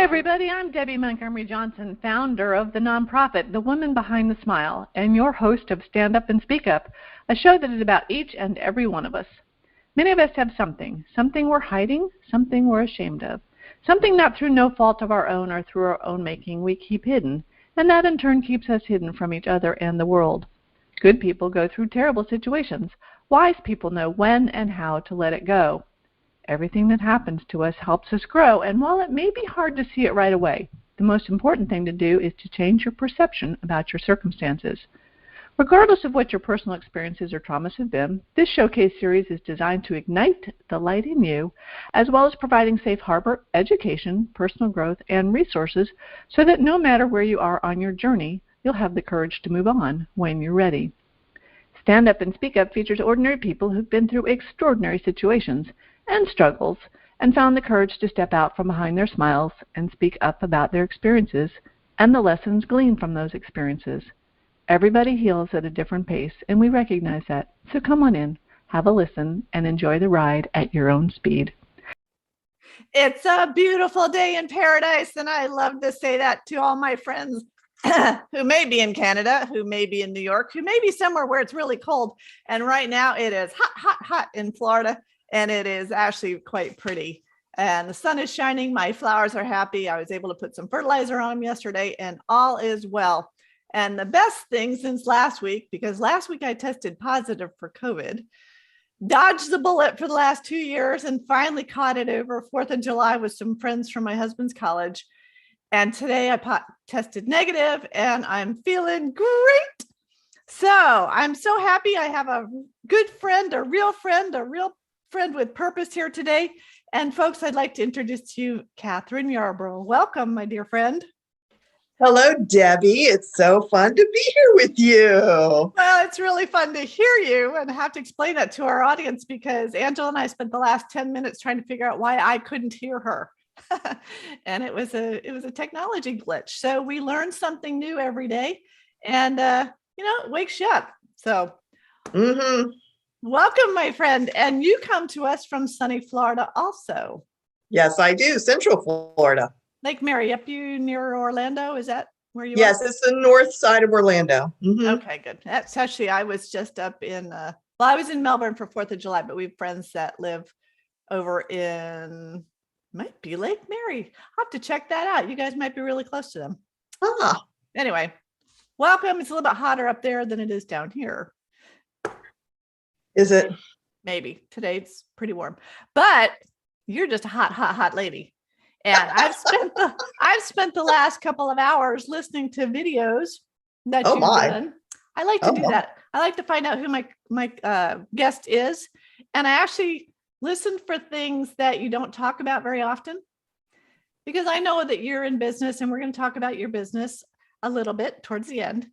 everybody, I'm Debby Montgomery Johnson, founder of the nonprofit The Woman Behind the Smile, and your host of Stand Up and Speak Up, a show that is about each and every one of us. Many of us have something we're hiding, something we're ashamed of, something not through no fault of our own or through our own making we keep hidden, and that in turn keeps us hidden from each other and the world. Good people go through terrible situations. Wise people know when and how to let it go. Everything that happens to us helps us grow, and while it may be hard to see it right away, the most important thing to do is to change your perception about your circumstances. Regardless of what your personal experiences or traumas have been, this showcase series is designed to ignite the light in you, as well as providing safe harbor, education, personal growth, and resources so that no matter where you are on your journey, you'll have the courage to move on when you're ready. Stand Up and Speak Up features ordinary people who've been through extraordinary situations and struggles and found the courage to step out from behind their smiles and speak up about their experiences and the lessons gleaned from those experiences. Everybody heals at a different pace, and we recognize that. So come on in, have a listen, and enjoy the ride at your own speed. It's a beautiful day in paradise, and I love to say that to all my friends who may be in Canada, who may be in New York, who may be somewhere where it's really cold. And right now it is hot, hot, hot in Florida. And it is actually quite pretty. And the sun is shining. My flowers are happy. I was able to put some fertilizer on them yesterday, and all is well. And the best thing since last week, because last week I tested positive for COVID, dodged the bullet for the last 2 years, and finally caught it over 4th of July with some friends from my husband's college. And today I tested negative, and I'm feeling great. So I'm so happy. I have a good friend, a real friend with purpose here today. And folks, I'd like to introduce to you Kathryn Yarborough. Welcome, my dear friend. Hello, Debbie. It's so fun to be here with you. Well, it's really fun to hear you, and I have to explain that to our audience because Angela and I spent the last 10 minutes trying to figure out why I couldn't hear her. And it was a technology glitch. So we learn something new every day, and it wakes you up. So welcome, my friend. And you come to us from sunny Florida also. Yes, I do. Central Florida. Lake Mary, up you near Orlando. Is that where you are? Yes, it's the north side of Orlando. Okay, good. That's actually, I was just up in, I was in Melbourne for 4th of July, but we have friends that live over in, might be Lake Mary. I'll have to check that out. You guys might be really close to them. Anyway, welcome. It's a little bit hotter up there than it is down here. Is it? Maybe. Today it's pretty warm, but you're just a hot, hot, hot lady. And I've spent the last couple of hours listening to videos that you've done. I like to do that. I like to find out who my guest is. And I actually listen for things that you don't talk about very often, because I know that you're in business, and we're going to talk about your business a little bit towards the end.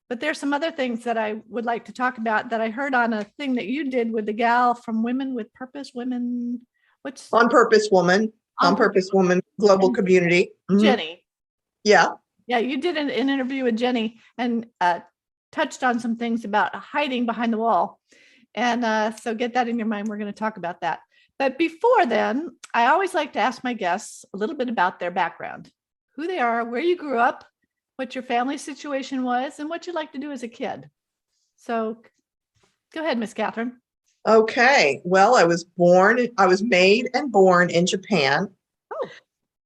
But there's some other things that I would like to talk about that I heard on a thing that you did with the gal from Women with Purpose, On Purpose Woman Global Community. Jenny. Yeah. Yeah, you did an interview with Jenny and touched on some things about hiding behind the wall. And so get that in your mind. We're going to talk about that. But before then, I always like to ask my guests a little bit about their background, who they are, where you grew up, what your family situation was, and what you like to do as a kid. So go ahead, Miss Kathryn. Okay. Well, I was made and born in Japan. Oh.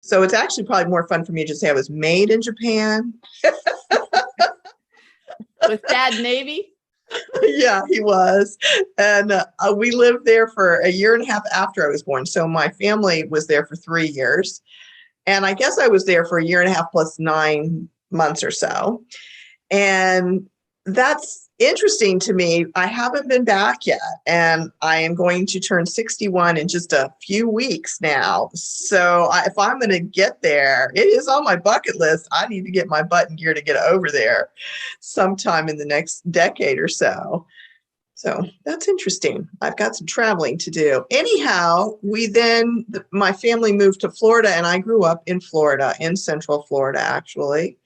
So it's actually probably more fun for me to say I was made in Japan. With Dad Navy? Yeah, he was. And we lived there for a year and a half after I was born. So my family was there for 3 years. And I guess I was there for a year and a half plus 9 months or so. And that's interesting to me. I haven't been back yet, and I am going to turn 61 in just a few weeks now. So if I'm going to get there, it is on my bucket list. I need to get my butt in gear to get over there sometime in the next decade or so. So that's interesting. I've got some traveling to do. Anyhow, my family moved to Florida, and I grew up in Florida, in Central Florida, actually.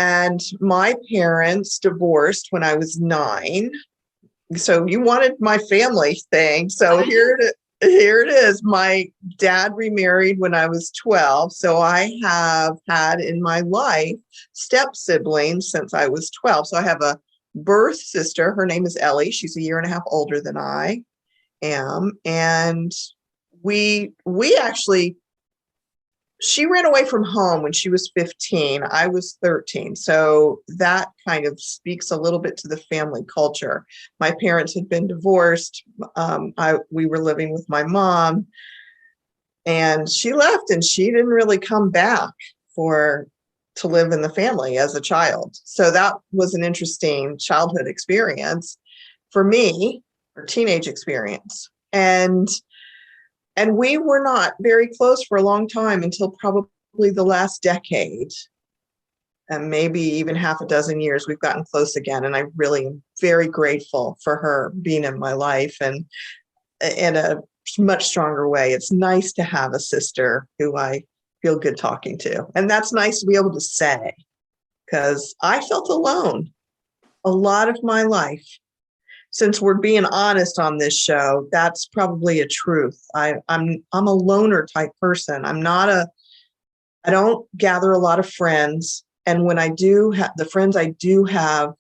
And my parents divorced when I was 9. So you wanted my family thing. So here Here it is. My dad remarried when I was 12. So I have had in my life step siblings since I was 12. So I have a birth sister. Her name is Ellie. She's a year and a half older than I am. And we actually, she ran away from home when she was 15. I was 13. So that kind of speaks a little bit to the family culture. My parents had been divorced. We were living with my mom, and she left, and she didn't really come back to live in the family as a child. So that was an interesting childhood experience for me, or teenage experience. And we were not very close for a long time until probably the last decade, and maybe even half a dozen years. We've gotten close again, and I really am very grateful for her being in my life, and in a much stronger way. It's nice to have a sister who I feel good talking to, and that's nice to be able to say, because I felt alone a lot of my life. Since we're being honest on this show, that's probably a truth. I'm a loner type person. I don't gather a lot of friends. And when I do have the friends I do have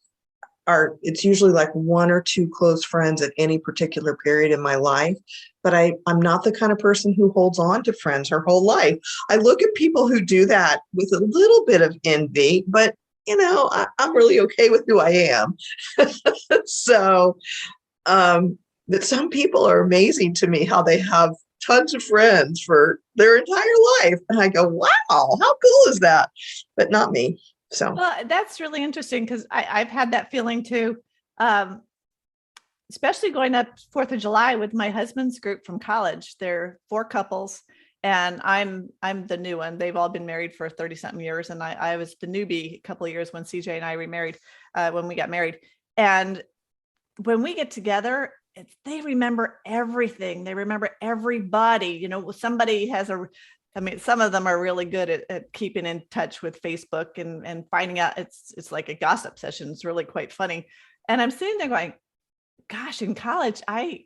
it's usually like one or two close friends at any particular period in my life. But I'm not the kind of person who holds on to friends her whole life. I look at people who do that with a little bit of envy, but I'm really okay with who I am. So, that some people are amazing to me, how they have tons of friends for their entire life. And I go, wow, how cool is that? But not me. So, well, that's really interesting, because I've had that feeling too, especially going up 4th of July with my husband's group from college. They're 4 couples. And I'm the new one. They've all been married for 30 something years. And I was the newbie a couple of years when CJ and I remarried, when we got married. And when we get together, they remember everything. They remember everybody. Somebody has some of them are really good at keeping in touch with Facebook and finding out. It's like a gossip session. It's really quite funny. And I'm sitting there going, gosh, in college, I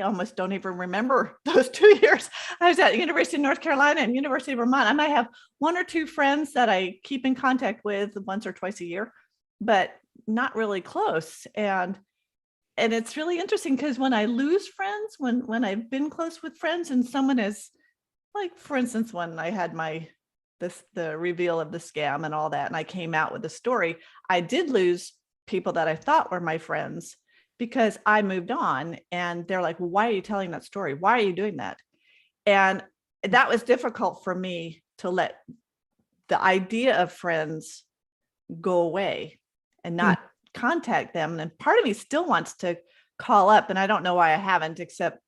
almost don't even remember those 2 years. I was at University of North Carolina and University of Vermont. I might have 1 or 2 friends that I keep in contact with once or twice a year, but not really close. And it's really interesting, because when I lose friends, when I've been close with friends and someone is, like, for instance, when I had the reveal of the scam and all that, and I came out with the story, I did lose people that I thought were my friends, because I moved on, and they're like, well, why are you telling that story? Why are you doing that? And that was difficult for me to let the idea of friends go away and not contact them. And part of me still wants to call up, and I don't know why I haven't, except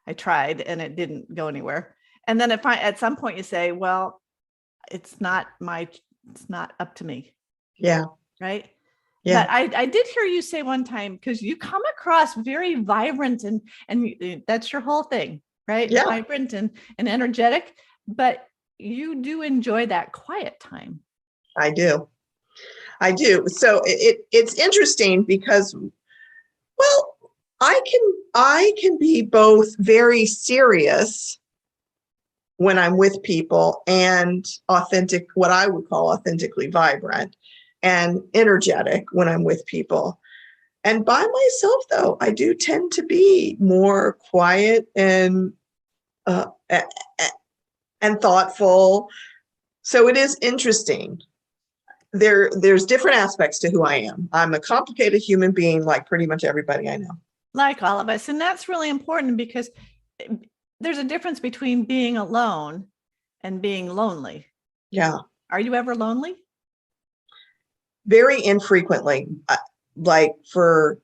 I tried and it didn't go anywhere. And then at some point you say, well, it's not up to me. yeah. Right. Yeah. But I did hear you say one time, because you come across very vibrant and that's your whole thing, right? Yeah. Vibrant and energetic, but you do enjoy that quiet time. I do. So it's interesting because, well, I can be both very serious when I'm with people and authentic, what I would call authentically vibrant, and energetic when I'm with people. And by myself, though, I do tend to be more quiet and thoughtful. So it is interesting. There's different aspects to who I am. I'm a complicated human being, like pretty much everybody I know. Like all of us. And that's really important, because there's a difference between being alone and being lonely. Yeah. Are you ever lonely? Very infrequently, like for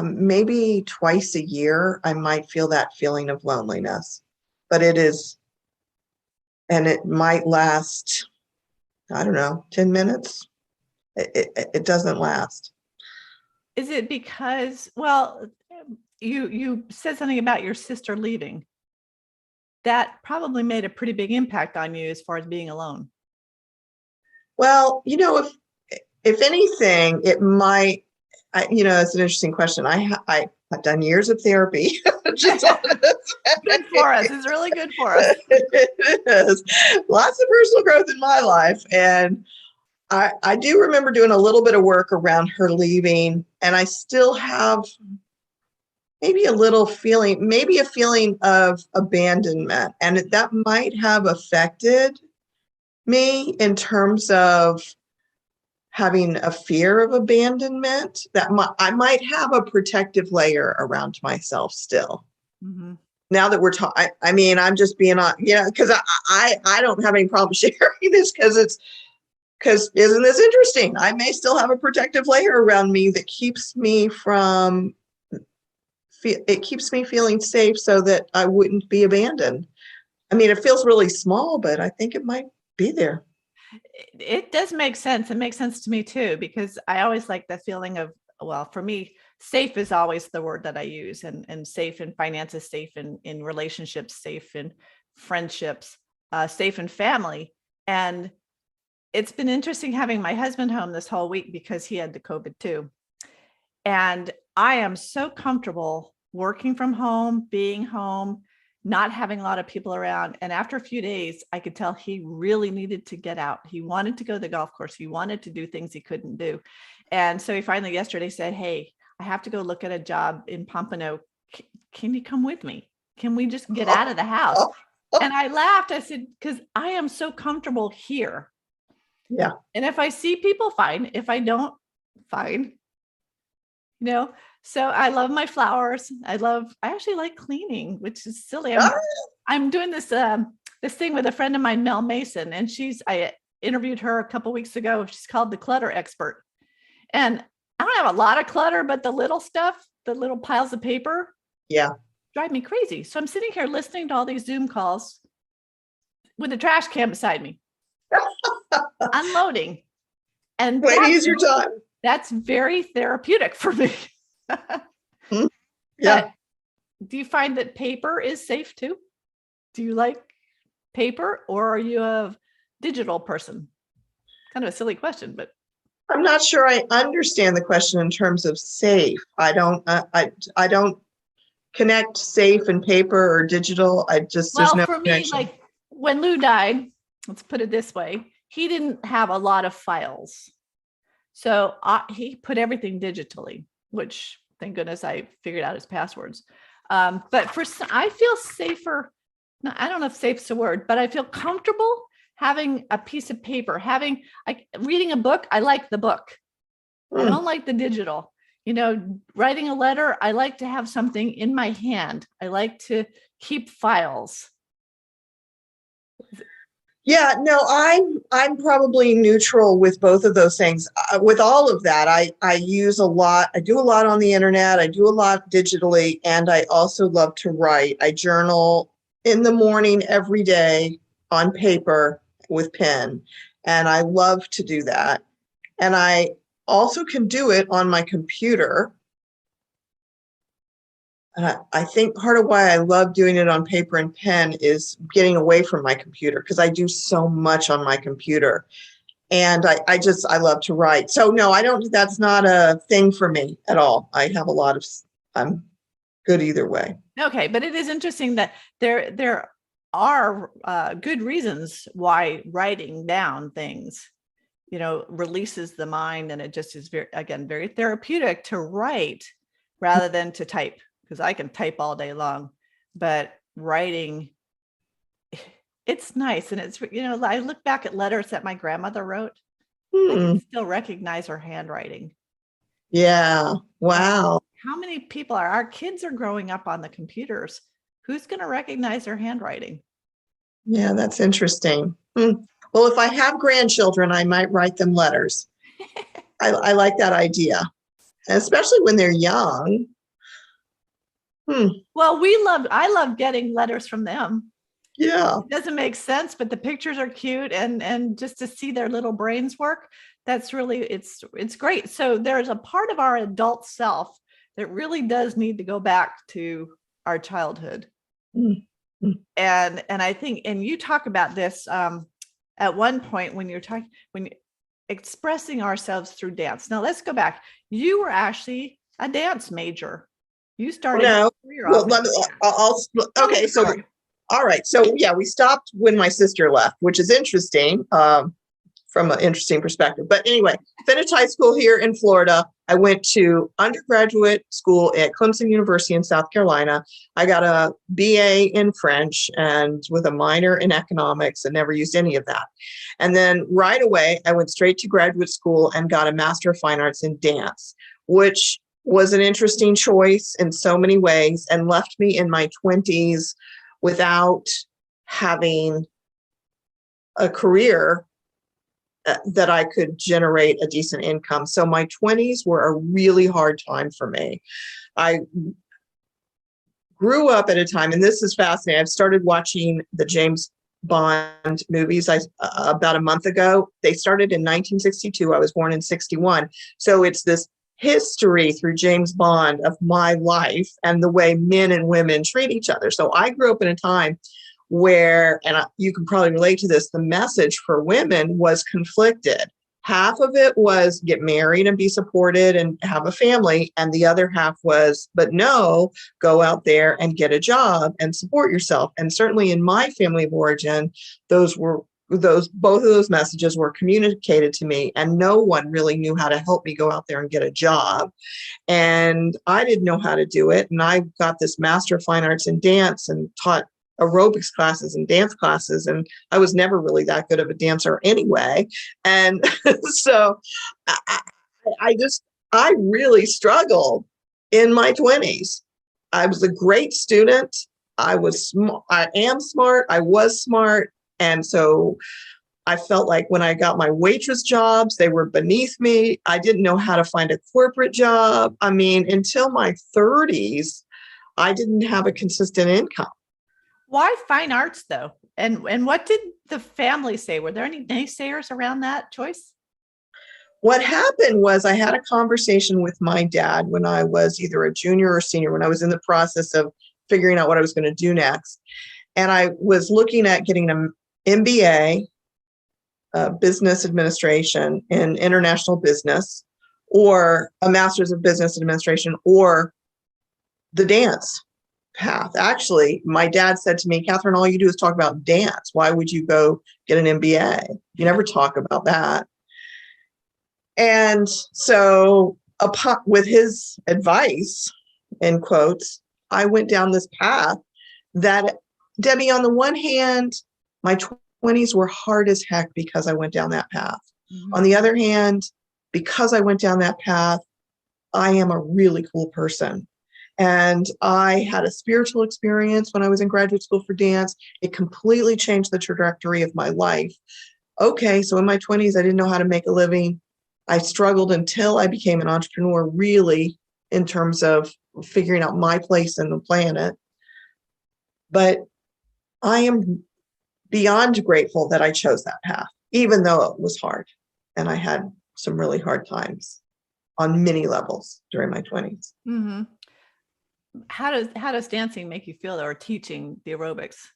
maybe twice a year, I might feel that feeling of loneliness, but it might last, I don't know, 10 minutes. It doesn't last. Is it because, well, you said something about your sister leaving. That probably made a pretty big impact on you as far as being alone. Well, if anything, it might, it's an interesting question. I've done years of therapy. Just Good for us. It's really good for us. it is. Lots of personal growth in my life. And I do remember doing a little bit of work around her leaving, and I still have maybe a feeling of abandonment. And that might have affected me in terms of having a fear of abandonment, that I might have a protective layer around myself still. Mm-hmm. Now that we're talking, I mean, I'm just being on, because I don't have any problem sharing this because isn't this interesting? I may still have a protective layer around me that keeps me feeling safe so that I wouldn't be abandoned. I mean, it feels really small, but I think it might be there. It does make sense. It makes sense to me too, because I always like the feeling of, well, for me, safe is always the word that I use, and safe in finances, safe in relationships, safe in friendships, safe in family. And it's been interesting having my husband home this whole week because he had the COVID too. And I am so comfortable working from home, being home, not having a lot of people around. And after a few days, I could tell he really needed to get out. He wanted to go to the golf course. He wanted to do things he couldn't do. And so he finally yesterday said, hey, I have to go look at a job in Pompano. Can you come with me? Can we just get out of the house? And I laughed. I said, because I am so comfortable here. Yeah. And if I see people, fine. If I don't, fine. So I love my flowers. I actually like cleaning, which is silly. I'm doing this thing with a friend of mine, Mel Mason, and I interviewed her a couple weeks ago. She's called the clutter expert. And I don't have a lot of clutter, but the little stuff, the little piles of paper, drive me crazy. So I'm sitting here listening to all these Zoom calls with a trash can beside me, unloading. And way to use your time. That's very therapeutic for me. Yeah. Do you find that paper is safe too? Do you like paper, or are you a digital person? Kind of a silly question, but I'm not sure I understand the question in terms of safe. I don't connect safe and paper or digital. there's no for connection. me, like when Lou died, let's put it this way, he didn't have a lot of files. So he put everything digitally, which thank goodness I figured out his passwords. But I feel safer. I don't know if safe's a word, but I feel comfortable having a piece of paper, reading a book. I like the book. I don't like the digital. Writing a letter, I like to have something in my hand. I like to keep files. Yeah, no, I'm probably neutral with both of those things. With all of that, I use a lot. I do a lot on the internet. I do a lot digitally, and I also love to write. I journal in the morning every day on paper with pen, and I love to do that. And I also can do it on my computer. I think part of why I love doing it on paper and pen is getting away from my computer, because I do so much on my computer, and I love to write. So no, that's not a thing for me at all. I'm good either way. Okay. But it is interesting that there are good reasons why writing down things, releases the mind, and it just is very therapeutic to write rather than to type. Because I can type all day long, but writing, it's nice. And it's, I look back at letters that my grandmother wrote. I can still recognize her handwriting. Yeah. Wow. How many people our kids are growing up on the computers? Who's going to recognize their handwriting? Yeah, that's interesting. Well, if I have grandchildren, I might write them letters. I like that idea, especially when they're young. Well, I love getting letters from them. Yeah. It doesn't make sense, but the pictures are cute, and just to see their little brains work, that's really, it's great. So there's a part of our adult self that really does need to go back to our childhood. And I think, and you talk about this at one point when you're expressing ourselves through dance. Now let's go back. You were actually a dance major. You started No. your career Well, off. let me, okay. So, Sorry. all right. So yeah, we stopped when my sister left, which is interesting. From an interesting perspective. But anyway, finished high school here in Florida. I went to undergraduate school at Clemson University in South Carolina. I got a BA in French and with a minor in economics and never used any of that. And then right away, I went straight to graduate school and got a Master of Fine Arts in dance, which was an interesting choice in so many ways and left me in my 20s without having a career that I could generate a decent income. So my 20s were a really hard time for me. I grew up at a time, and this is fascinating. I've started watching the James Bond movies about a month ago. They started in 1962. I was born in 61. So it's this history through James Bond of my life and the way men and women treat each other. So I grew up in a time where, and you can probably relate to this, the message for women was conflicted. Half of it was get married and be supported and have a family. And the other half was, but no, go out there and get a job and support yourself. And certainly in my family of origin, both of those messages were communicated to me, and no one really knew how to help me go out there and get a job. And I didn't know how to do it. And I got this Master of Fine Arts in dance and taught aerobics classes and dance classes. And I was never really that good of a dancer anyway. And so I really struggled in my 20s. I was a great student. I am smart. I was smart. And so I felt like when I got my waitress jobs, they were beneath me. I didn't know how to find a corporate job. I mean, until my 30s, I didn't have a consistent income. Why fine arts though? And what did the family say? Were there any naysayers around that choice? What happened was I had a conversation with my dad when I was either a junior or senior, when I was in the process of figuring out what I was going to do next. And I was looking at getting an MBA, business administration in international business, or a master's of business administration, or the dance path. Actually, my dad said to me, Kathryn, all you do is talk about dance. Why would you go get an MBA? You never talk about that. And so with his advice, in quotes, I went down this path that, Debbie, on the one hand, my 20s were hard as heck because I went down that path. Mm-hmm. On the other hand, because I went down that path, I am a really cool person. And I had a spiritual experience when I was in graduate school for dance. It completely changed the trajectory of my life. Okay, so in my 20s, I didn't know how to make a living. I struggled until I became an entrepreneur, really, in terms of figuring out my place in the planet. But I am beyond grateful that I chose that path, even though it was hard. And I had some really hard times on many levels during my 20s. Mm-hmm. How does dancing make you feel, or teaching the aerobics?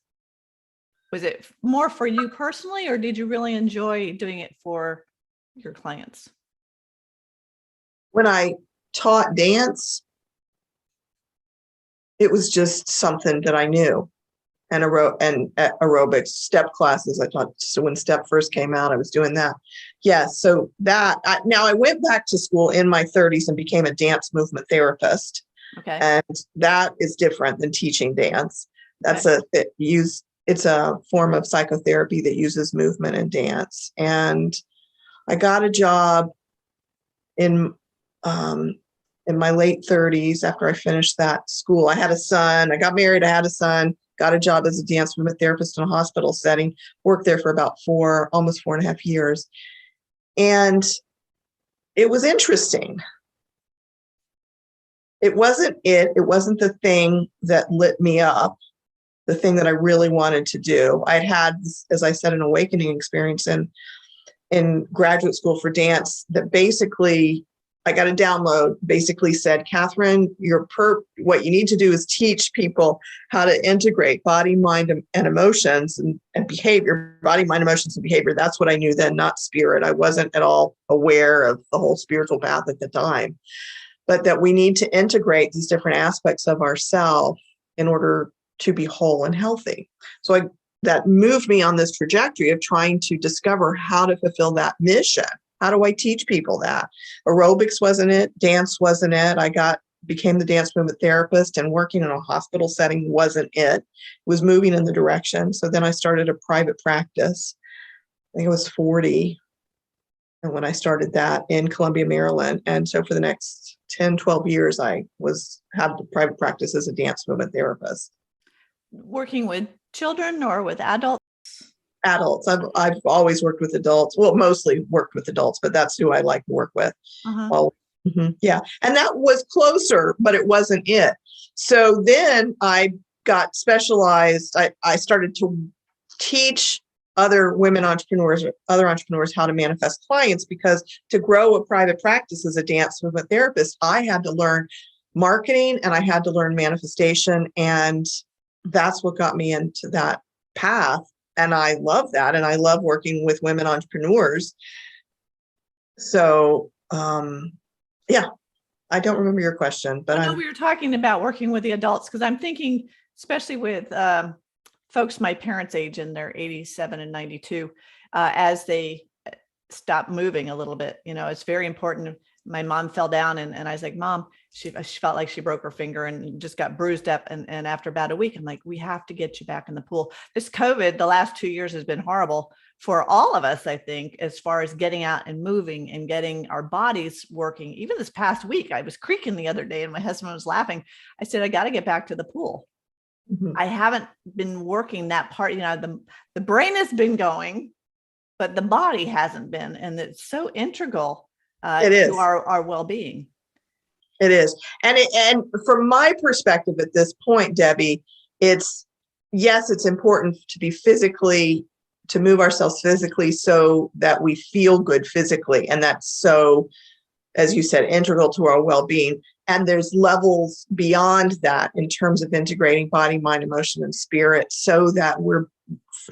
Was it more for you personally, or did you really enjoy doing it for your clients? When I taught dance, it was just something that I knew. And aerobics, step classes, I taught. So when step first came out, I was doing that. Yes. So now I went back to school in my 30s and became a dance movement therapist. Okay. And that is different than teaching dance. That's it's a form of psychotherapy that uses movement and dance. And I got a job in my late 30s after I finished that school. I had a son. I got married. I had a son. Got a job as a dance movement therapist in a hospital setting. Worked there for about almost 4.5 years. And it was interesting. It wasn't the thing that lit me up, the thing that I really wanted to do. I'd had, as I said, an awakening experience in graduate school for dance that basically, I got a download, basically said, Kathryn, what you need to do is teach people how to integrate body, mind, and emotions and behavior, body, mind, emotions, and behavior. That's what I knew then, not spirit. I wasn't at all aware of the whole spiritual path at the time. but that we need to integrate these different aspects of ourselves in order to be whole and healthy. So that moved me on this trajectory of trying to discover how to fulfill that mission. How do I teach people that? Aerobics wasn't it. Dance wasn't it. Became the dance movement therapist, and working in a hospital setting wasn't it. It was moving in the direction. So then I started a private practice. I think I was 40. And when I started that in Columbia, Maryland. And so for the next 10, 12 years, I had a private practice as a dance movement therapist. Working with children or with adults? Adults. I've always worked with adults. Well, mostly worked with adults, but that's who I like to work with. Uh-huh. Yeah. And that was closer, but it wasn't it. So then I got specialized. I started to teach other women entrepreneurs, other entrepreneurs, how to manifest clients, because to grow a private practice as a dance movement therapist, I had to learn marketing and I had to learn manifestation. And that's what got me into that path. And I love that. And I love working with women entrepreneurs. So, yeah, I don't remember your question, but I know we were talking about working with the adults, because I'm thinking, especially with folks my parents' age, and they're 87 and 92, as they stop moving a little bit. It's very important. My mom fell down and I was like, Mom, she felt like she broke her finger and just got bruised up. And after about a week, I'm like, we have to get you back in the pool. This COVID, the last 2 years has been horrible for all of us, I think, as far as getting out and moving and getting our bodies working. Even this past week, I was creaking the other day and my husband was laughing. I said, I got to get back to the pool. Mm-hmm. I haven't been working that part. The brain has been going, but the body hasn't been. And it's so integral to our well-being. It is. And from my perspective at this point, Debbie, it's important to move ourselves physically so that we feel good physically. And that's so, as you said, integral to our well-being. And there's levels beyond that in terms of integrating body, mind, emotion, and spirit, so that we're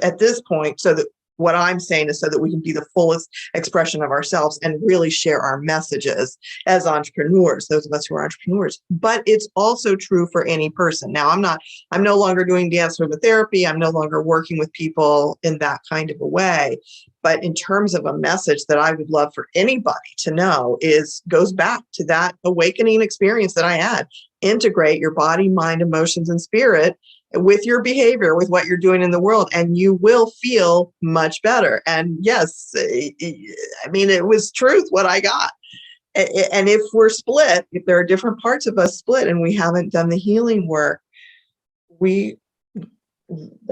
at this point, so that what I'm saying is so that we can be the fullest expression of ourselves and really share our messages as entrepreneurs, those of us who are entrepreneurs. But it's also true for any person. Now, I'm no longer doing dance movement therapy. I'm no longer working with people in that kind of a way. But in terms of a message that I would love for anybody to know goes back to that awakening experience that I had. Integrate your body, mind, emotions, and spirit with your behavior, with what you're doing in the world, and you will feel much better. And yes, I mean, it was truth what I got. And if we're split, if there are different parts of us split and we haven't done the healing work,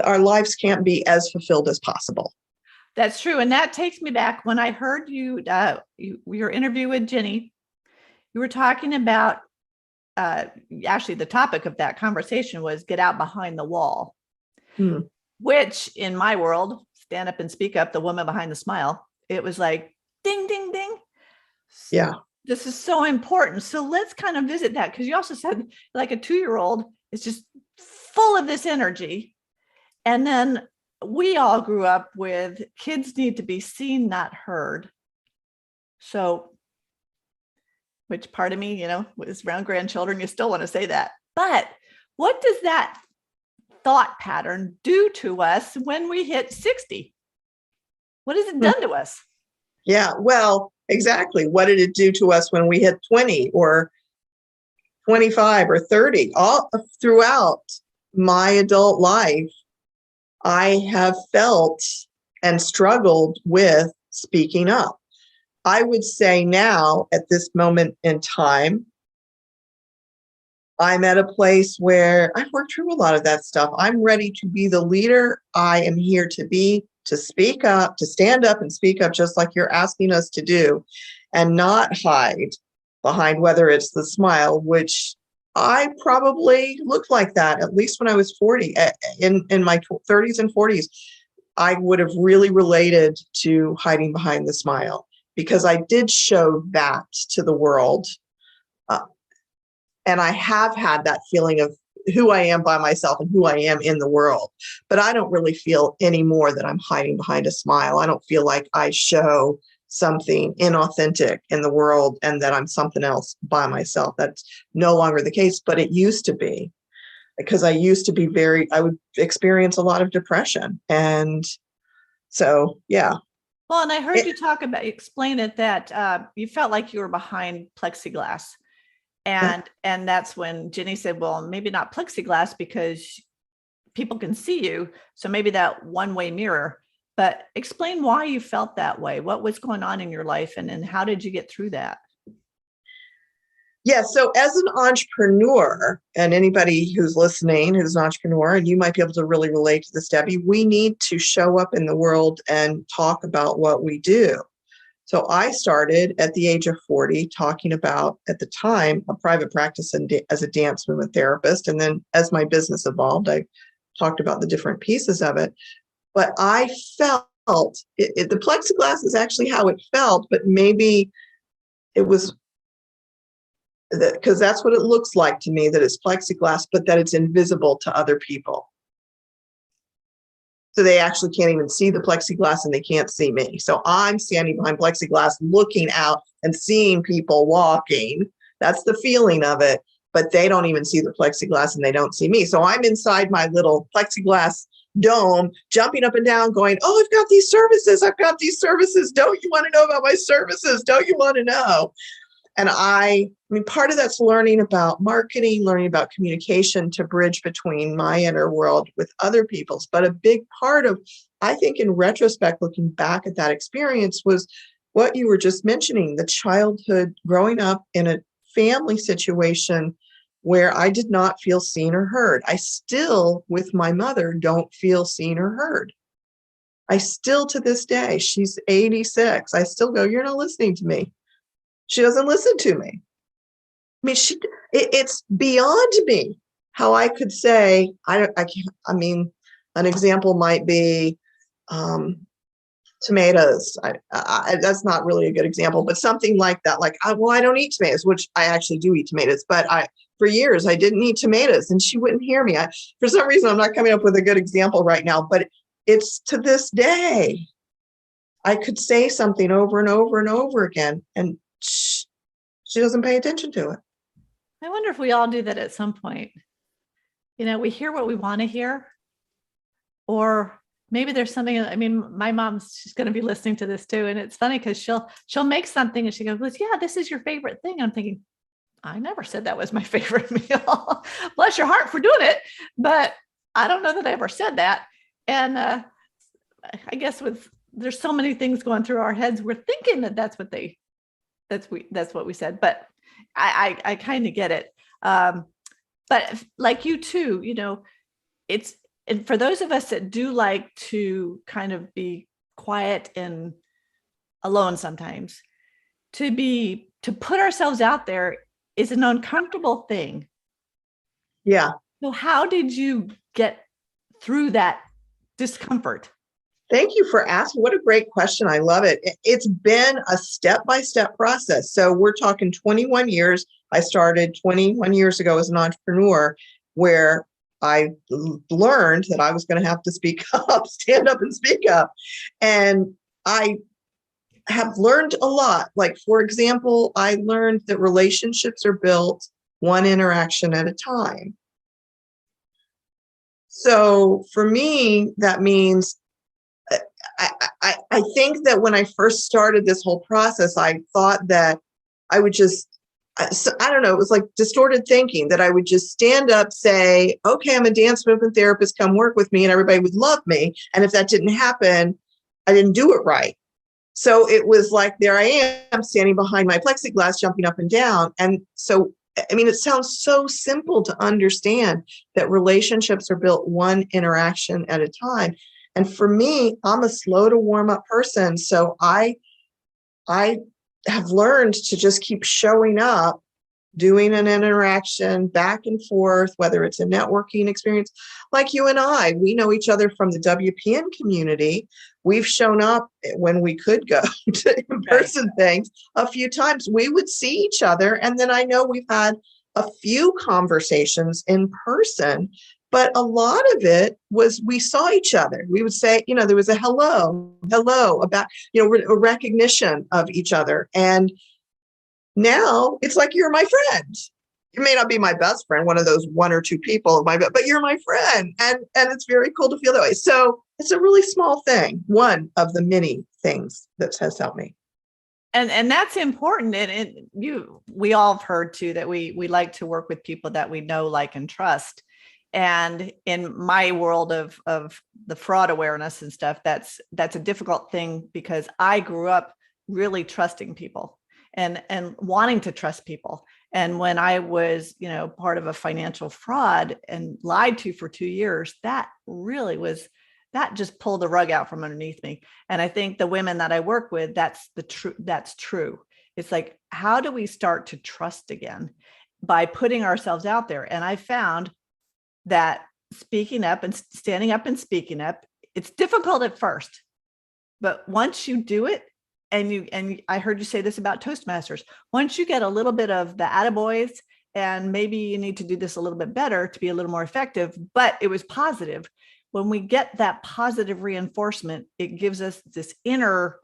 our lives can't be as fulfilled as possible. That's true. And that takes me back when I heard your interview with Jenny. You were talking about, actually the topic of that conversation was get out behind the wall, which in my world, stand up and speak up, the woman behind the smile, it was like, ding, ding, ding. Yeah. This is so important. So let's kind of visit that. Because you also said like a 2-year-old is just full of this energy. And then we all grew up with kids need to be seen, not heard. So which part of me, was around grandchildren, you still want to say that. But what does that thought pattern do to us when we hit 60? What has it done to us? Yeah, well, exactly. What did it do to us when we hit 20 or 25 or 30? All throughout my adult life, I have felt and struggled with speaking up. I would say now, at this moment in time, I'm at a place where I've worked through a lot of that stuff. I'm ready to be the leader I am here to be, to speak up, to stand up and speak up just like you're asking us to do, and not hide behind whether it's the smile, which I probably looked like that, at least when I was 40. In my 30s and 40s, I would have really related to hiding behind the smile, because I did show that to the world. And I have had that feeling of who I am by myself and who I am in the world. But I don't really feel anymore that I'm hiding behind a smile. I don't feel like I show something inauthentic in the world and that I'm something else by myself. That's no longer the case, but it used to be, because I used to be I would experience a lot of depression. And so, yeah. Well, and I heard you explain it, that you felt like you were behind plexiglass. And that's when Jenny said, well, maybe not plexiglass because people can see you. So maybe that one-way mirror. But explain why you felt that way. What was going on in your life, and how did you get through that? Yeah, so as an entrepreneur, and anybody who's listening who's an entrepreneur, and you might be able to really relate to this, Debbie, we need to show up in the world and talk about what we do. So I started at the age of 40 talking about, at the time, a private practice as a dance movement therapist. And then as my business evolved, I talked about the different pieces of it. But I felt the plexiglass is actually how it felt, but maybe it was because that's what it looks like to me, that it's plexiglass, but that it's invisible to other people. So they actually can't even see the plexiglass and they can't see me. So I'm standing behind plexiglass looking out and seeing people walking. That's the feeling of it, but they don't even see the plexiglass and they don't see me. So I'm inside my little plexiglass dome, jumping up and down, going, oh, I've got these services. I've got these services. Don't you want to know about my services? Don't you want to know? And I mean, part of that's learning about marketing, learning about communication to bridge between my inner world with other people's. But a big part of, I think in retrospect, looking back at that experience, was what you were just mentioning, the childhood growing up in a family situation where I did not feel seen or heard. I still, with my mother, don't feel seen or heard. I still, to this day, she's 86. I still go, you're not listening to me. She doesn't listen to me. I mean, it's beyond me how I could say, I can't, I mean, an example might be tomatoes. That's not really a good example, but something like that. Like, I don't eat tomatoes, which I actually do eat tomatoes, but for years, I didn't eat tomatoes and she wouldn't hear me. For some reason, I'm not coming up with a good example right now, but it's to this day, I could say something over and over and over again, and she doesn't pay attention to it. I wonder if we all do that at some point. You know, we hear what we want to hear, or maybe there's something. I mean, my she's going to be listening to this too. And it's funny because she'll make something and she goes, well, yeah, this is your favorite thing. I'm thinking, I never said that was my favorite meal. Bless your heart for doing it. But I don't know that I ever said that. And I guess there's so many things going through our heads. We're thinking that that's what we said, but I kind of get it. But like you too, you know, and for those of us that do like to kind of be quiet and alone sometimes, to put ourselves out there is an uncomfortable thing. Yeah. So how did you get through that discomfort? Thank you for asking. What a great question. I love it. It's been a step-by-step process. So we're talking 21 years. I started 21 years ago as an entrepreneur, where I learned that I was going to have to speak up, stand up and speak up. And I have learned a lot. Like, for example, I learned that relationships are built one interaction at a time. So for me, that means I think that when I first started this whole process, I thought that I would just, I don't know, it was like distorted thinking, that I would just stand up, say, okay, I'm a dance movement therapist, come work with me, and everybody would love me. And if that didn't happen, I didn't do it right. So it was like, there I am standing behind my plexiglass, jumping up and down. And so, I mean, it sounds so simple to understand that relationships are built one interaction at a time. And for me, I'm a slow to warm up person. So I have learned to just keep showing up, doing an interaction back and forth, whether it's a networking experience. Like you and I, we know each other from the WPN community. We've shown up when we could go to in-person things a few times. We would see each other. And then I know we've had a few conversations in person, But a lot of it was we saw each other. We would say, there was a hello, about, a recognition of each other. And now it's like, you're my friend. You may not be my best friend, one of those one or two people, but you're my friend. And it's very cool to feel that way. So it's a really small thing, one of the many things that has helped me. And that's important. And we all have heard too, that we like to work with people that we know, like, and trust. And in my world of the fraud awareness and stuff, that's a difficult thing, because I grew up really trusting people and wanting to trust people. And when I was, part of a financial fraud and lied to for 2 years, that just pulled the rug out from underneath me. And I think the women that I work with, that's true. It's like, how do we start to trust again? By putting ourselves out there. And I found that speaking up and standing up and speaking up, it's difficult at first, but once you do it, and I heard you say this about Toastmasters, once you get a little bit of the attaboys, and maybe you need to do this a little bit better to be a little more effective, but it was positive. When we get that positive reinforcement, it gives us this inner,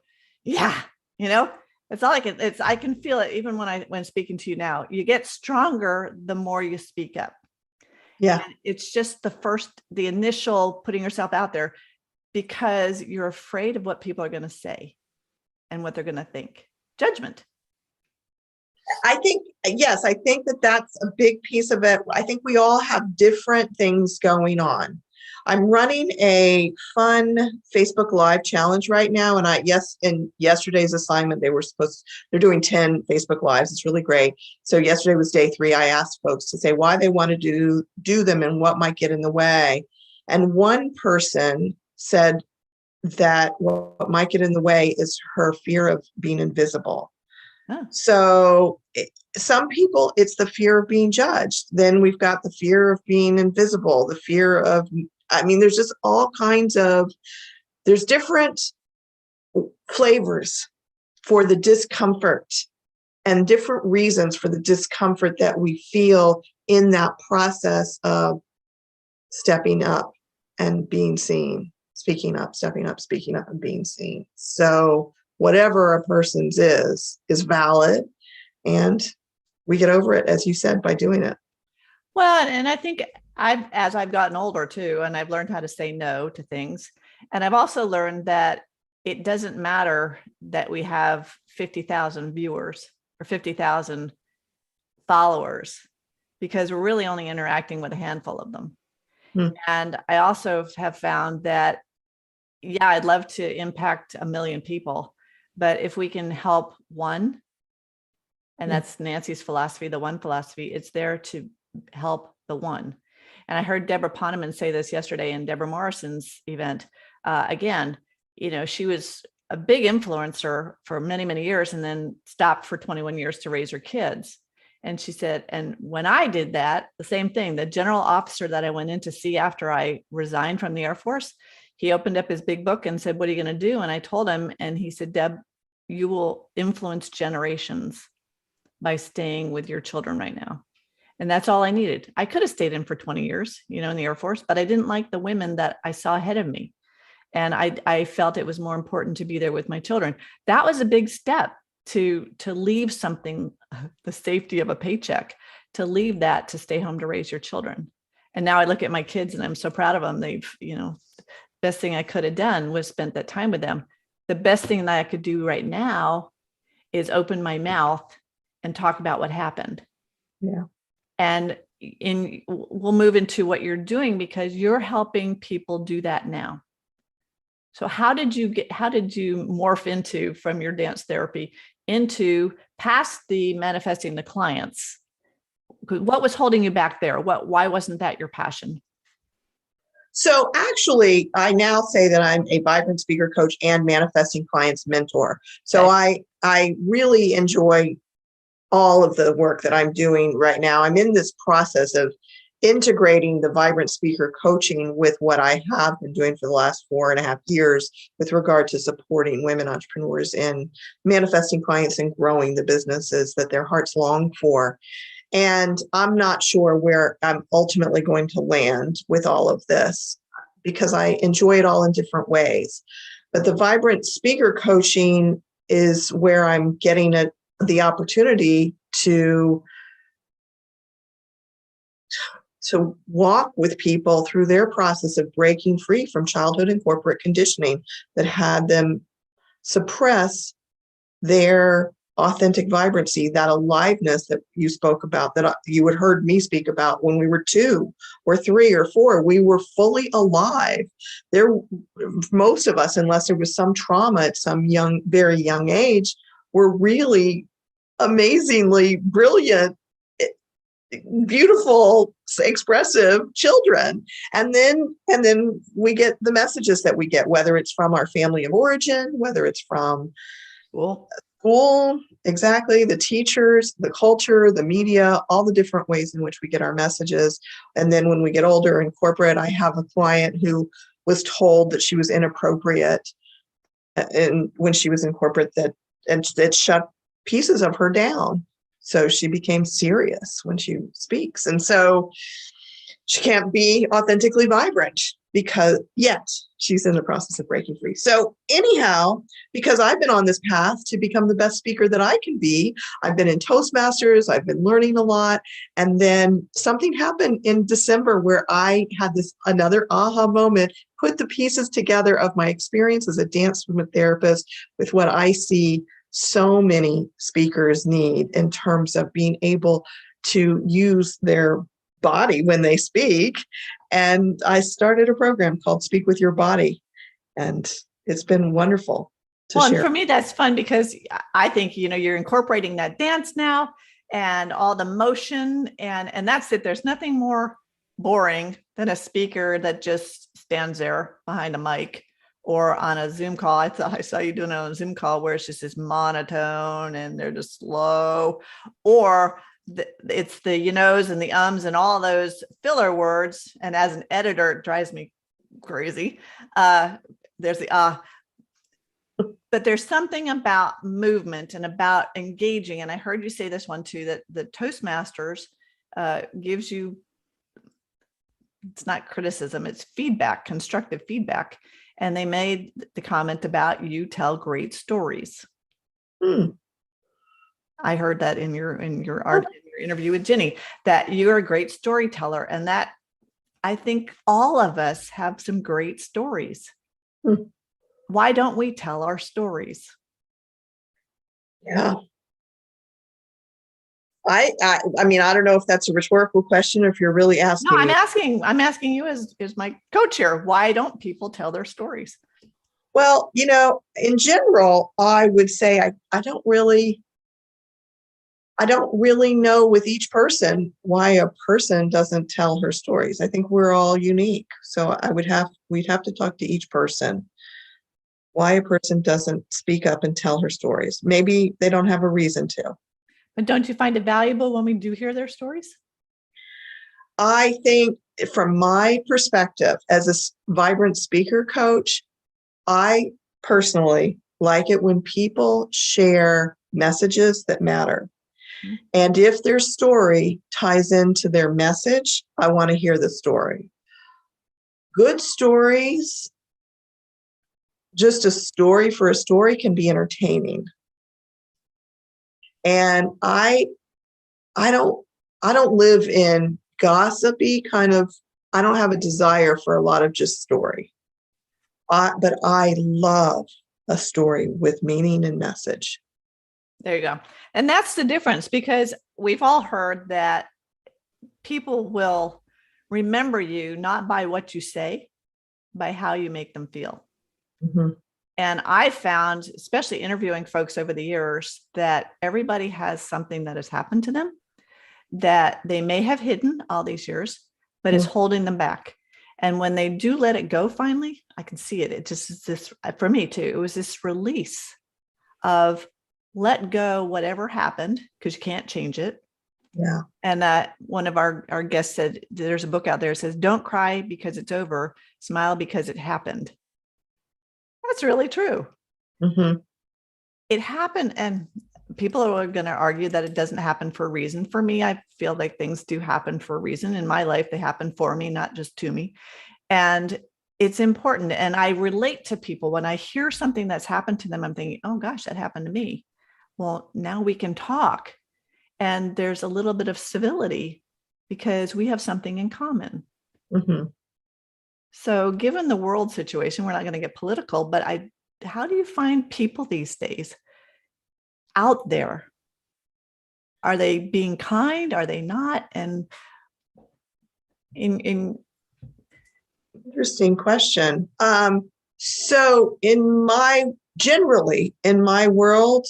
it's all I can feel it even when speaking to you now. You get stronger the more you speak up. Yeah. And it's just the initial putting yourself out there, because you're afraid of what people are going to say and what they're going to think. Judgment. I think that that's a big piece of it. I think we all have different things going on. I'm running a fun Facebook Live challenge right now. And in yesterday's assignment, they're doing 10 Facebook Lives. It's really great. So yesterday was day 3. I asked folks to say why they want to do them and what might get in the way. And one person said that what might get in the way is her fear of being invisible. Huh. So some people, it's the fear of being judged. Then we've got the fear of being invisible, the fear of, there's just all kinds there's different flavors for the discomfort and different reasons for the discomfort that we feel in that process of stepping up and being seen, speaking up, stepping up, speaking up, and being seen. So whatever a person's is valid, and we get over it, as you said, by doing it. Well, and I think as I've gotten older too, and I've learned how to say no to things. And I've also learned that it doesn't matter that we have 50,000 viewers or 50,000 followers, because we're really only interacting with a handful of them. And I also have found that, I'd love to impact 1 million people, but if we can help one, and that's Nancy's philosophy, the one philosophy, it's there to help the one. And I heard Deborah Poneman say this yesterday in Deborah Morrison's event. Again, she was a big influencer for many, many years, and then stopped for 21 years to raise her kids. And she said, and when I did that, the same thing, the general officer that I went in to see after I resigned from the Air Force, he opened up his big book and said, what are you going to do? And I told him, and he said, Deb, you will influence generations by staying with your children right now. And that's all I needed. I could have stayed in for 20 years, in the Air Force, but I didn't like the women that I saw ahead of me. And I felt it was more important to be there with my children. That was a big step to leave something, the safety of a paycheck, to leave that, to stay home to raise your children. And now I look at my kids and I'm so proud of them. They've, best thing I could have done was spent that time with them. The best thing that I could do right now is open my mouth and talk about what happened. Yeah. And we'll move into what you're doing, because you're helping people do that now. So how did you morph into, from your dance therapy into past the manifesting the clients? What was holding you back there? Why wasn't that your passion? So actually, I now say that I'm a vibrant speaker coach and manifesting clients mentor. So okay. I really enjoy all of the work that I'm doing right now. I'm in this process of integrating the vibrant speaker coaching with what I have been doing for the last 4.5 years with regard to supporting women entrepreneurs in manifesting clients and growing the businesses that their hearts long for. And I'm not sure where I'm ultimately going to land with all of this because I enjoy it all in different ways. But the vibrant speaker coaching is where I'm getting the opportunity to walk with people through their process of breaking free from childhood and corporate conditioning that had them suppress their authentic vibrancy, that aliveness that you spoke about, that you had heard me speak about when we were 2 or 3 or 4. We were fully alive. Most of us, unless there was some trauma at some very young age, were really amazingly brilliant, beautiful, expressive children. And then we get the messages that we get, whether it's from our family of origin, whether it's from school, exactly, the teachers, the culture, the media, all the different ways in which we get our messages. And then when we get older in corporate, I have a client who was told that she was inappropriate and when she was in corporate, and it shut pieces of her down. So she became serious when she speaks. And so she can't be authentically vibrant because yet she's in the process of breaking free. So anyhow, because I've been on this path to become the best speaker that I can be, I've been in Toastmasters, I've been learning a lot. And then something happened in December where I had another aha moment, put the pieces together of my experience as a dance movement therapist with what I see so many speakers need in terms of being able to use their body when they speak. And I started a program called Speak with Your Body. And it's been wonderful to share. And for me, that's fun because I think, you're incorporating that dance now and all the motion and that's it. There's nothing more boring than a speaker that just stands there behind a mic or on a Zoom call. I saw you doing it on a Zoom call where it's just this monotone and they're just slow, or it's the you-knows and the ums and all those filler words. And as an editor, it drives me crazy. There's the but there's something about movement and about engaging. And I heard you say this one too, that the Toastmasters gives you, it's not criticism, it's feedback, constructive feedback. And they made the comment about you tell great stories. I heard that in your interview with Jenny, that you're a great storyteller, and that I think all of us have some great stories. Why don't we tell our stories? Yeah. I mean, I don't know if that's a rhetorical question or if you're really asking. No, I'm asking you as my coach here. Why don't people tell their stories? Well, in general, I would say I don't really know with each person why a person doesn't tell her stories. I think we're all unique. So we'd have to talk to each person why a person doesn't speak up and tell her stories. Maybe they don't have a reason to. But don't you find it valuable when we do hear their stories? I think from my perspective as a vibrant speaker coach, I personally like it when people share messages that matter. And if their story ties into their message, I want to hear the story. Good stories, just a story for a story, can be entertaining. And I don't live in gossipy kind of, I don't have a desire for a lot of just story. But I love a story with meaning and message. There you go. And that's the difference, because we've all heard that people will remember you not by what you say, by how you make them feel. Mm-hmm. And I found, especially interviewing folks over the years, that everybody has something that has happened to them that they may have hidden all these years, but it's holding them back. And when they do let it go, finally, I can see it. It just is this, for me too, it was this release of let go whatever happened, because you can't change it. Yeah. And one of our guests said, there's a book out there that says, don't cry because it's over, smile because it happened. That's really true. Mm-hmm. It happened. And people are going to argue that it doesn't happen for a reason. For me, I feel like things do happen for a reason. In my life, they happen for me, not just to me. And it's important. And I relate to people when I hear something that's happened to them. I'm thinking, oh gosh, that happened to me. Well, now we can talk. And there's a little bit of civility because we have something in common. Mm-hmm. So given the world situation, we're not going to get political, but how do you find people these days out there? Are they being kind? Are they not? And Interesting question. So generally in my world,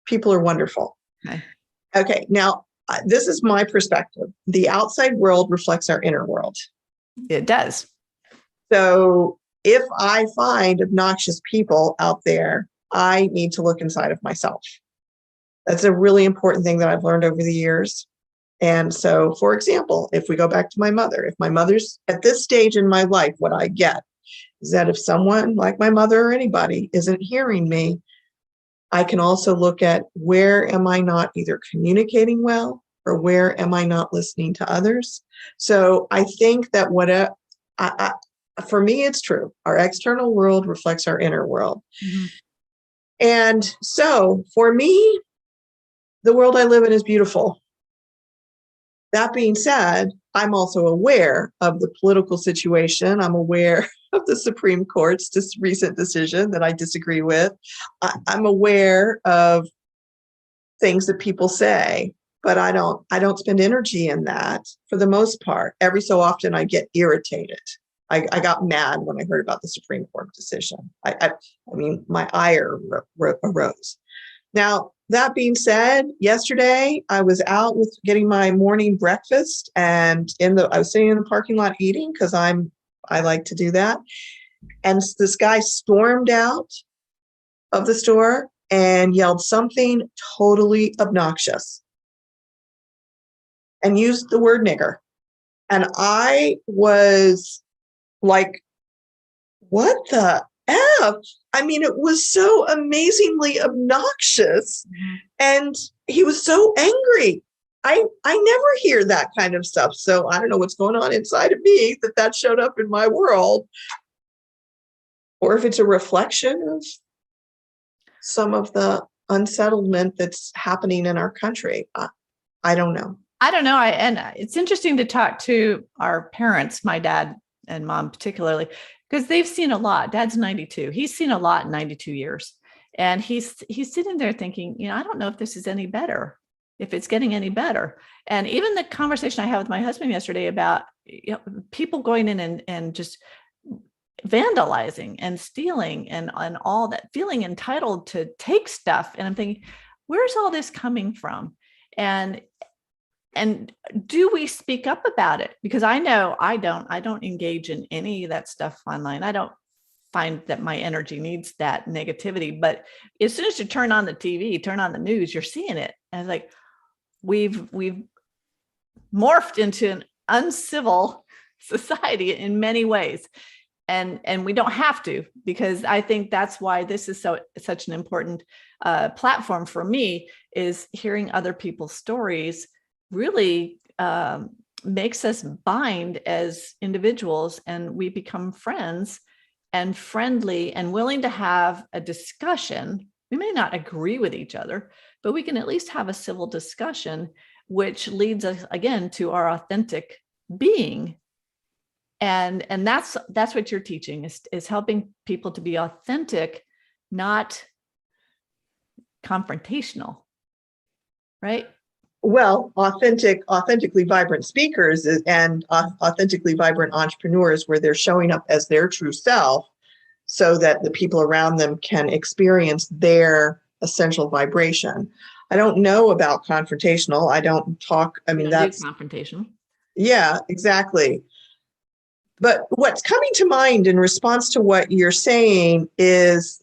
people are wonderful. Okay. Now, this is my perspective. The outside world reflects our inner world. It does. So if I find obnoxious people out there, I need to look inside of myself. That's a really important thing that I've learned over the years. And so, for example, if we go back to my mother, if my mother's at this stage in my life, what I get is that if someone like my mother or anybody isn't hearing me, I can also look at where am I not either communicating well or where am I not listening to others. So I think that for me, it's true. Our external world reflects our inner world. Mm-hmm. And so for me, the world I live in is beautiful. That being said, I'm also aware of the political situation. I'm aware of the Supreme Court's recent decision that I disagree with. I'm aware of things that people say, but I don't spend energy in that for the most part. Every so often I get irritated. I got mad when I heard about the Supreme Court decision. I mean, my ire arose. Now, that being said, yesterday I was out getting my morning breakfast, and I was sitting in the parking lot eating because I like to do that. And this guy stormed out of the store and yelled something totally obnoxious and used the word nigger. And I was like, what the F? I mean, it was so amazingly obnoxious. Mm-hmm. And he was so angry. I never hear that kind of stuff. So I don't know what's going on inside of me that showed up in my world. Or if it's a reflection of some of the unsettlement that's happening in our country. I don't know. I don't know. And it's interesting to talk to our parents, my dad and mom particularly, because they've seen a lot. Dad's 92. He's seen a lot in 92 years. And he's sitting there thinking, I don't know if this is any better, if it's getting any better. And even the conversation I had with my husband yesterday about people going in and just vandalizing and stealing and all that, feeling entitled to take stuff. And I'm thinking, where's all this coming from? And do we speak up about it? Because I know I don't engage in any of that stuff online. I don't find that my energy needs that negativity. But as soon as you turn on the TV, turn on the news, you're seeing it. And it's like, we've morphed into an uncivil society in many ways. And we don't have to, because I think that's why this is such an important platform for me, is hearing other people's stories really makes us bind as individuals, and we become friends and friendly and willing to have a discussion. We may not agree with each other, but we can at least have a civil discussion, which leads us again to our authentic being. And that's what you're teaching, is helping people to be authentic, not confrontational, right? Well, authentically vibrant speakers and authentically vibrant entrepreneurs, where they're showing up as their true self so that the people around them can experience their essential vibration. I don't know about confrontational. I don't talk. I mean, that's confrontation. Yeah, exactly. But what's coming to mind in response to what you're saying is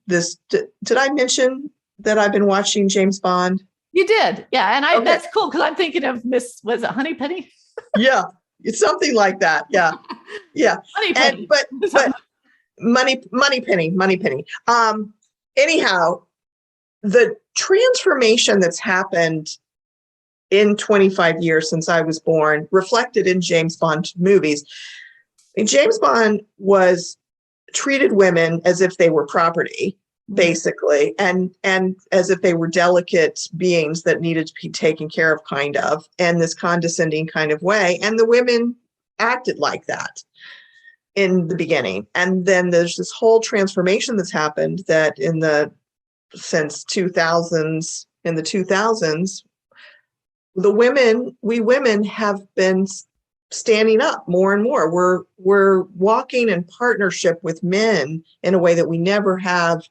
this. Did I mention that I've been watching James Bond? You did. Yeah. And Okay. That's cool, because I'm thinking of was it Honeypenny? Yeah, it's something like that. Yeah. Yeah. Honeypenny. But Moneypenny. Anyhow, the transformation that's happened in 25 years since I was born, reflected in James Bond movies. And James Bond treated women as if they were property, basically, and as if they were delicate beings that needed to be taken care of, kind of, in this condescending kind of way. And the women acted like that in the beginning. And then there's this whole transformation that's happened that since 2000s, in the 2000s, we women have been standing up more and more. We're walking in partnership with men in a way that we never have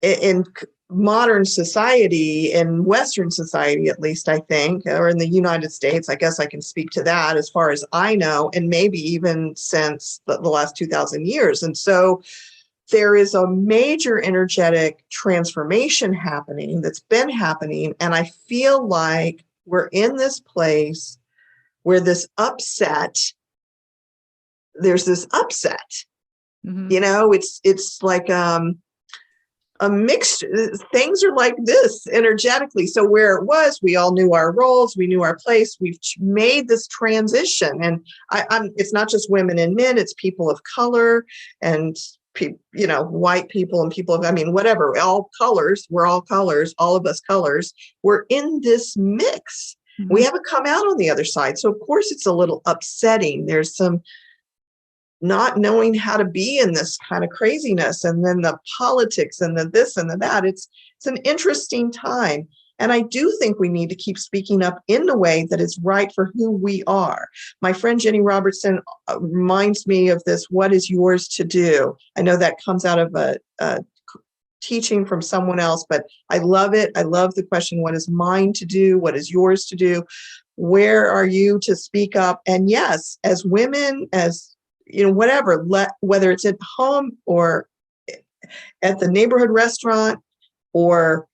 in modern society, in Western society, at least, I think, or in the United States. I guess I can speak to that as far as I know, and maybe even since the last 2000 years. And so there is a major energetic transformation happening that's been happening. And I feel like we're in this place where there's this upset. Mm-hmm. You know, it's like a mixed, things are like this energetically. So where it was, we all knew our roles, we knew our place. We've made this transition, and it's not just women and men, it's people of color and white people and people of, whatever, all colors, we're all colors, all of us colors, we're in this mix. Mm-hmm. We haven't come out on the other side. So of course it's a little upsetting. There's some not knowing how to be in this kind of craziness, and then the politics and the this and the that. It's an interesting time. And I do think we need to keep speaking up in the way that is right for who we are. My friend Jenny Robertson reminds me of this, what is yours to do? I know that comes out of a teaching from someone else, but I love it. I love the question, what is mine to do? What is yours to do? Where are you to speak up? And yes, as women, as whatever, whether it's at home or at the neighborhood restaurant or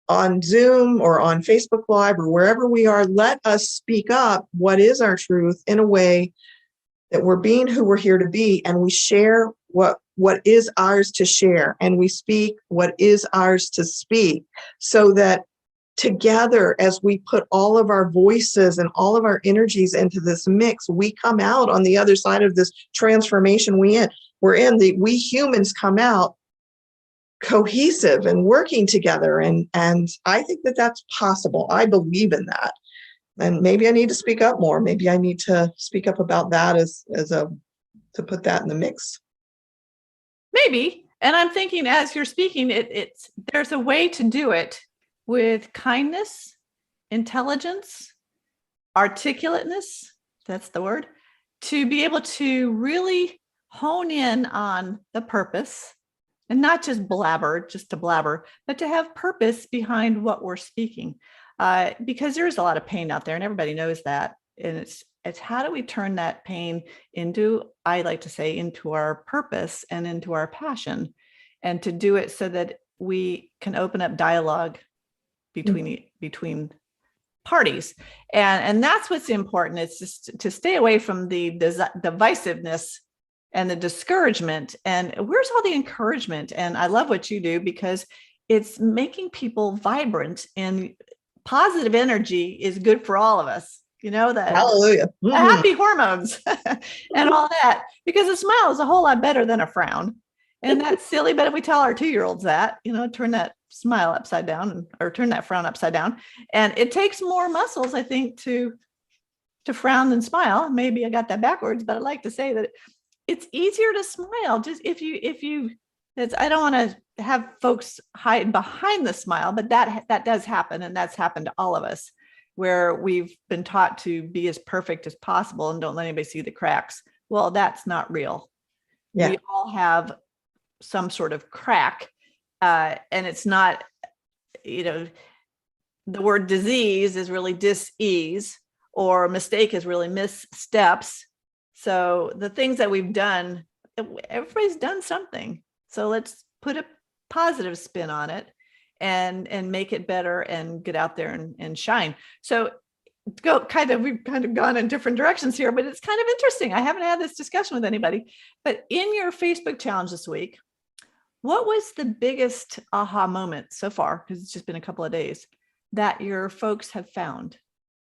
on Zoom or on Facebook Live or wherever we are, let us speak up what is our truth in a way that we're being who we're here to be, and we share what is ours to share, and we speak what is ours to speak, so that together, as we put all of our voices and all of our energies into this mix, we come out on the other side of this transformation we humans come out cohesive and working together. And I think that that's possible. I believe in that. And maybe I need to speak up more. Maybe I need to speak up about that to put that in the mix. Maybe. And I'm thinking as you're speaking, there's a way to do it with kindness, intelligence, articulateness, that's the word, to be able to really hone in on the purpose. And not just to blabber, but to have purpose behind what we're speaking. Because there's a lot of pain out there, and everybody knows that. And it's how do we turn that pain into, I like to say, into our purpose and into our passion, and to do it so that we can open up dialogue between parties. And that's what's important. It's just to stay away from the divisiveness and the discouragement, and where's all the encouragement? And I love what you do, because it's making people vibrant, and positive energy is good for all of us. That hallelujah, happy hormones and all that, because a smile is a whole lot better than a frown. And that's silly, but if we tell our 2-year-olds that, turn that smile upside down or turn that frown upside down, and it takes more muscles, I think, to frown than smile. Maybe I got that backwards, but I like to say that it's easier to smile. Just if you, I don't want to have folks hide behind the smile, but that does happen. And that's happened to all of us, where we've been taught to be as perfect as possible and don't let anybody see the cracks. Well, that's not real. Yeah. We all have some sort of crack. And it's not, the word disease is really dis-ease, or mistake is really missteps. So the things that we've done, everybody's done something. So let's put a positive spin on it and make it better and get out there and shine. So we've kind of gone in different directions here, but it's kind of interesting. I haven't had this discussion with anybody, but in your Facebook challenge this week, What was the biggest aha moment so far, because it's just been a couple of days, that your folks have found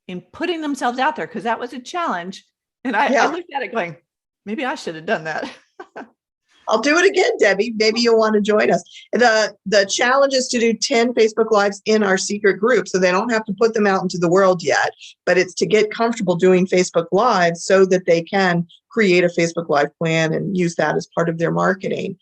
in putting themselves out there? Because that was a challenge. And I looked at it going, maybe I should have done that. I'll do it again, Debbie. Maybe you'll want to join us. The challenge is to do 10 Facebook Lives in our secret group, so they don't have to put them out into the world yet, but it's to get comfortable doing Facebook Lives so that they can create a Facebook Live plan and use that as part of their marketing.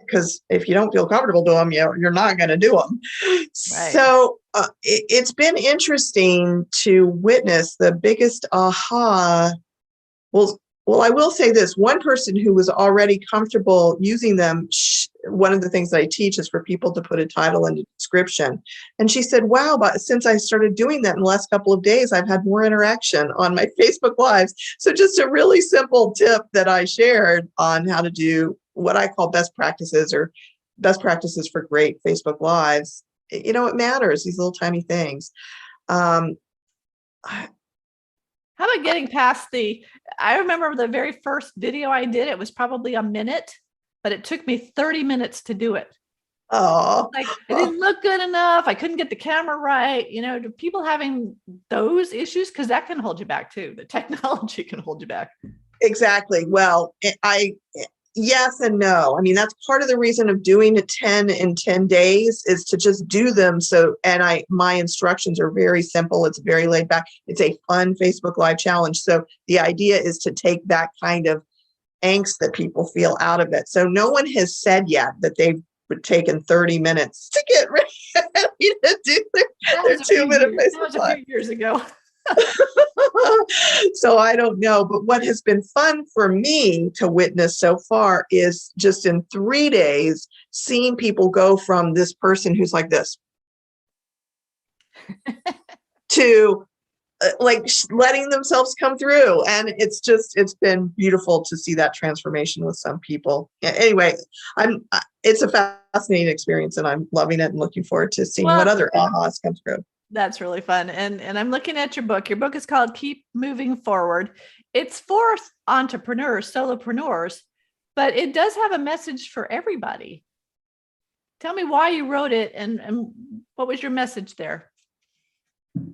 Because if you don't feel comfortable doing them, you're not going to do them. Right. So it's been interesting to witness the biggest aha. Well, I will say this. One person who was already comfortable using them, one of the things that I teach is for people to put a title and a description. And she said, wow, but since I started doing that in the last couple of days, I've had more interaction on my Facebook Lives. So just a really simple tip that I shared on how to do what I call best practices, or best practices for great Facebook Lives. It matters, these little tiny things. How about getting past I remember the very first video I did, it was probably a minute, but it took me 30 minutes to do it. Oh, like it didn't look good enough. I couldn't get the camera right. Do people having those issues? Because that can hold you back too. The technology can hold you back. Exactly. Well, yes and no. I mean, that's part of the reason of doing it 10 in 10 days is to just do them. So, and my instructions are very simple. It's very laid back. It's a fun Facebook Live challenge. So the idea is to take that kind of angst that people feel out of it. So no one has said yet that they've taken 30 minutes to get ready to do their 2-minute Facebook Live. That was a few years ago. So I don't know, but what has been fun for me to witness so far is just in 3 days, seeing people go from this person who's like this to letting themselves come through. And it's been beautiful to see that transformation with some people. Anyway, it's a fascinating experience and I'm loving it and looking forward to seeing what other ahas come through. That's really fun. And I'm looking at your book. Your book is called Keep Moving Forward. It's for entrepreneurs, solopreneurs, but it does have a message for everybody. Tell me why you wrote it and what was your message there?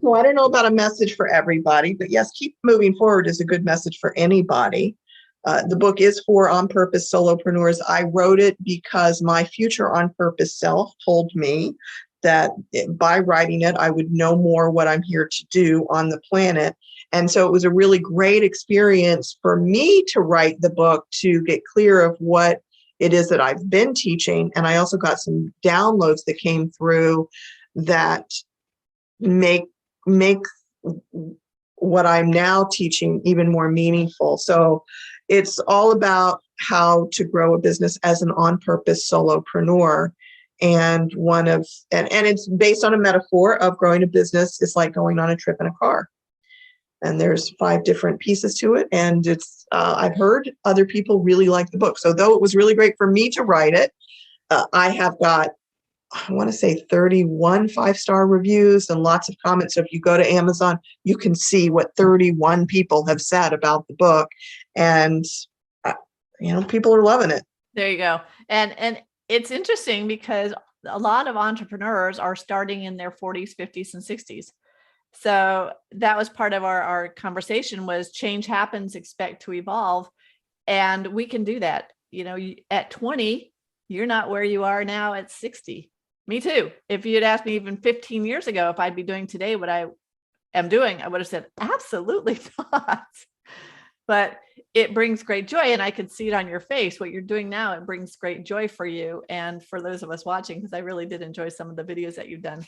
Well, I don't know about a message for everybody, but yes, Keep Moving Forward is a good message for anybody. The book is for on-purpose solopreneurs. I wrote it because my future on-purpose self told me that by writing it, I would know more what I'm here to do on the planet. And so it was a really great experience for me to write the book to get clear of what it is that I've been teaching. And I also got some downloads that came through that make what I'm now teaching even more meaningful. So it's all about how to grow a business as an on-purpose solopreneur. And it's based on a metaphor of growing a business is like going on a trip in a car. And there's 5 different pieces to it. And it's I've heard other people really like the book. So though it was really great for me to write it, I have got, I want to say 31 5-star reviews and lots of comments. So if you go to Amazon, you can see what 31 people have said about the book. And, people are loving it. There you go. And it's interesting because a lot of entrepreneurs are starting in their 40s, 50s, and 60s. So that was part of our conversation was change happens, expect to evolve. And we can do that. At 20, you're not where you are now at 60. Me too. If you'd asked me even 15 years ago, if I'd be doing today what I am doing, I would have said, absolutely not. But it brings great joy. And I could see it on your face. What you're doing now, it brings great joy for you. And for those of us watching, because I really did enjoy some of the videos that you've done.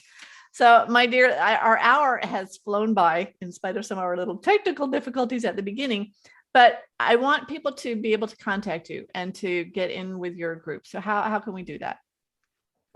So my dear, our hour has flown by in spite of some of our little technical difficulties at the beginning. But I want people to be able to contact you and to get in with your group. So how can we do that?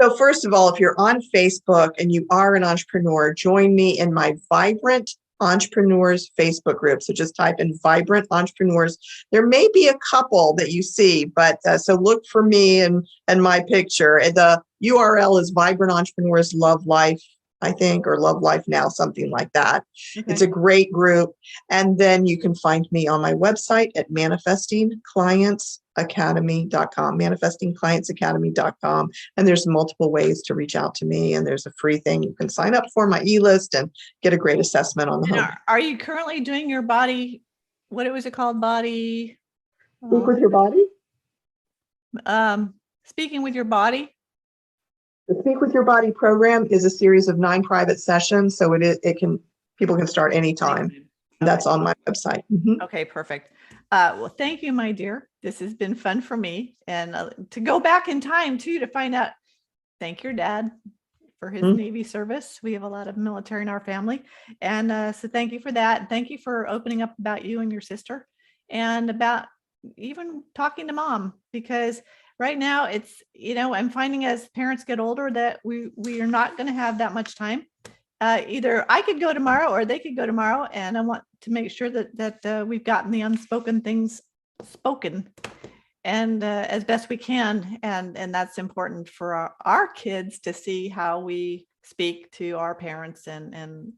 So first of all, if you're on Facebook and you are an entrepreneur, join me in my Vibrant Entrepreneurs Facebook group. So just type in Vibrant Entrepreneurs. There may be a couple that you see, but so look for me and my picture. The URL is Vibrant Entrepreneurs Love Life, I think, or Love Life Now, something like that. Okay. It's a great group. And then you can find me on my website at manifestingclients academy.com, manifestingclientsacademy.com. And there's multiple ways to reach out to me. And there's a free thing you can sign up for, my e-list, and get a great assessment on the home. Are you currently doing your body? What was it called? Body? Speak with your body? Speaking with your body? The Speak with Your Body program is a series of 9 private sessions. So people can start anytime. Okay. That's on my website. Mm-hmm. Okay, perfect. Well, thank you, my dear. This has been fun for me. And to go back in time too, to find out, thank your dad for his Navy service. We have a lot of military in our family. And so thank you for that. Thank you for opening up about you and your sister, and about even talking to mom, because right now it's, I'm finding as parents get older that we are not going to have that much time. Either I could go tomorrow or they could go tomorrow. And I want to make sure that we've gotten the unspoken things spoken, and as best we can. And that's important for our kids to see how we speak to our parents and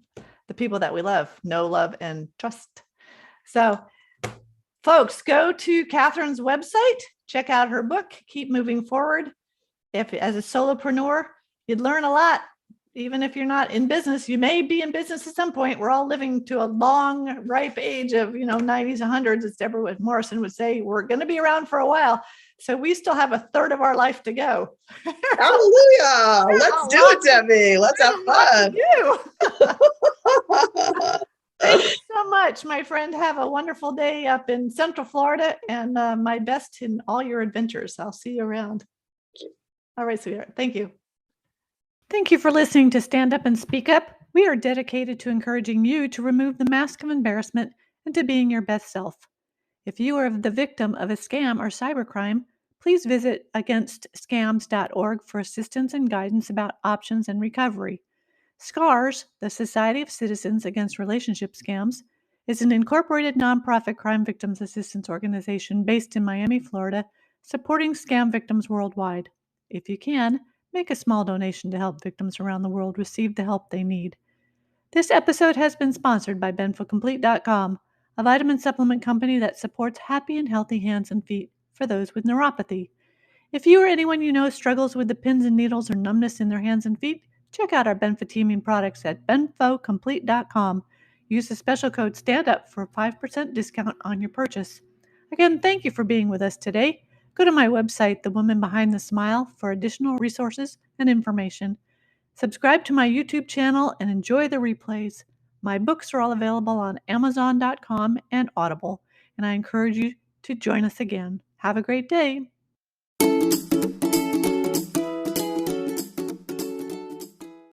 the people that we love, know, love, and trust. So folks, go to Kathryn's website, check out her book, Keep Moving Forward. If as a solopreneur, you'd learn a lot. Even if you're not in business, you may be in business at some point. We're all living to a long, ripe age of, 90s and 100s, as Deborah Morrison would say. We're going to be around for a while. So we still have a third of our life to go. Hallelujah. Let's do it, Debbie. Let's have fun. Thank you so much, my friend. Have a wonderful day up in Central Florida, and my best in all your adventures. I'll see you around. All right, sweetheart. Thank you. Thank you for listening to Stand Up and Speak Up. We are dedicated to encouraging you to remove the mask of embarrassment and to being your best self. If you are the victim of a scam or cybercrime, please visit againstscams.org for assistance and guidance about options and recovery. SCARS, the Society of Citizens Against Relationship Scams, is an incorporated nonprofit crime victims assistance organization based in Miami, Florida, supporting scam victims worldwide. If you can, make a small donation to help victims around the world receive the help they need. This episode has been sponsored by BenfoComplete.com, a vitamin supplement company that supports happy and healthy hands and feet for those with neuropathy. If you or anyone you know struggles with the pins and needles or numbness in their hands and feet, check out our benfotiamine products at BenfoComplete.com. Use the special code STANDUP for a 5% discount on your purchase. Again, thank you for being with us today. Go to my website, The Woman Behind the Smile, for additional resources and information. Subscribe to my YouTube channel and enjoy the replays. My books are all available on Amazon.com and Audible, and I encourage you to join us again. Have a great day.